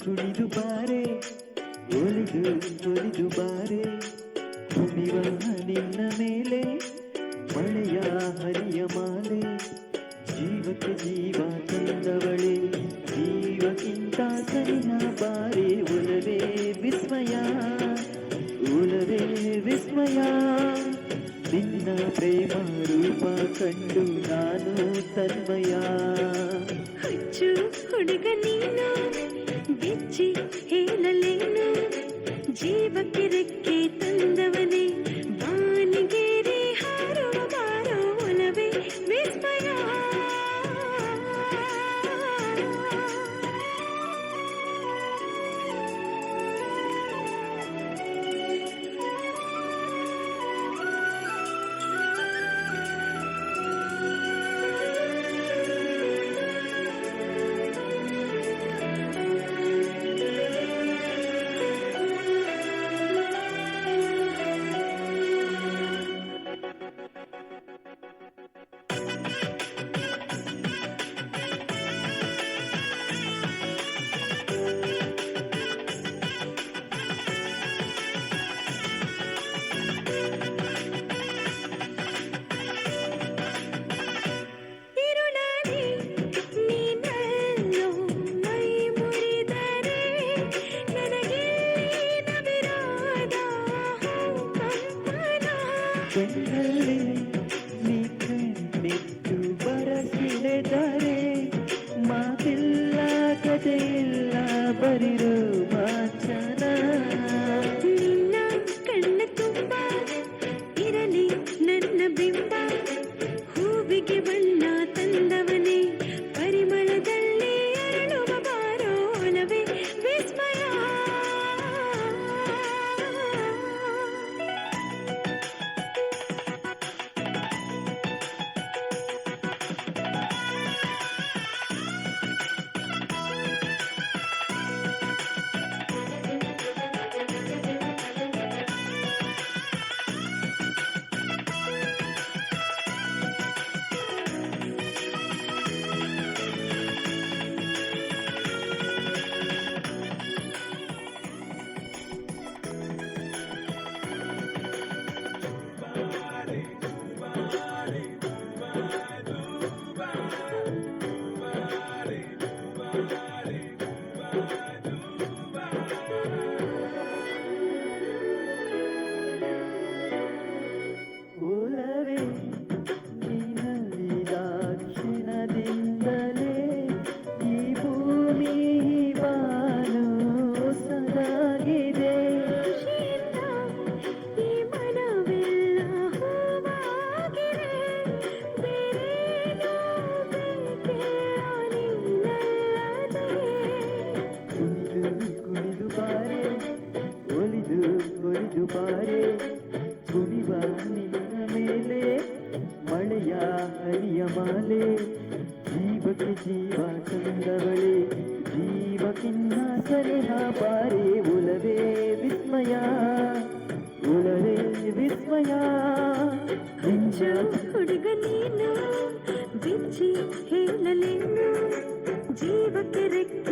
ಕುಣಿದು ಬಾರೆ ಒಲಿದು ಬಾರೆ ಕುಣಿವ ನಿನ್ನ ಮೇಲೆ ಮಳೆಯ ಹರಿಯ ಮಾಲೆ ಜೀವಕ್ಕೆ ಜೀವ ತಂದವಳೆ ಜೀವಕ್ಕಿಂತ ಸರಿಯ ಬಾರೆ ಒಲವೇ ವಿಸ್ಮಯ ನಿನ್ನ ಪ್ರೇಮ ರೂಪ ಕಂಡು ನಾನು ತನ್ಮಯ ಹುಚ್ಚು ಹುಡುಗ ನೀನು ಬೆಚ್ಚಿ ಹೇಳಲೇನು ಜೀವಕ್ಕೆ ರೆಕ್ಕೆ ತಂದವನೇ ಬಾನಿಗೇರಿ ಹಾರುವ ಬಾರೋ ಒಲವೇ ವಿಸ್ಮಯ ಬೆನ್ನಲ್ಲಿ ನೀ ಕಣ್ಣಿಟ್ಟು ಬರಸಿಳೆದರೆ ಮಾತಿಲ್ಲ ಕಥೆಯಿಲ್ಲ ಬರಿರು ಮಾಚನ ನಿನ್ನ ಕಣ್ಣ ತುಂಬ ಇರಲಿ ನನ್ನ ಬಿಂಬ ಹೂವಿಗೆ ಬಣ್ಣ ತಂದವನೇ ಪರಿಮಳದಲ್ಲಿ ಅರಳುವ ಬಾರೋ ಒಲವೇ ವಿಸ್ಮಯ ಒಲವೇ ನಿನ್ನಲ್ಲಿ ದಾಕ್ಷಿಣದಿಂದಲೇ ಈ ಭೂಮಿ ಬಾನು ಸದಾಗಿದೆ ಈ ಮನವೆಲ್ಲ ಹೂವಾಗಿದೆ ಬೇರೇನೋ ಬೇಕಿಲ್ಲ ನಿನ್ನಲ್ಲದೆ ಕುಣಿದು ಬಾರೆ ಒಲಿದು ಬಾರೆ ಕುಣಿವ ನಿನ್ನ ಮೇಲೆ ಮಳೆಯ ಹರಿಯ ಮಾಲೆ ಜೀವಕ್ಕೆ ಜೀವ ತಂದವಳೆ ಜೀವಕ್ಕಿನ್ನ ಸರಿಹ ಬಾರೆ ಒಲವೇ ವಿಸ್ಮಯ ಹುಚ್ಚು ಹುಡುಗ ನೀನು ಬಿಚ್ಚಿ ಹೇಳಲೇನು ಜೀವಕ್ಕೆ ರೆಕ್ಕೆ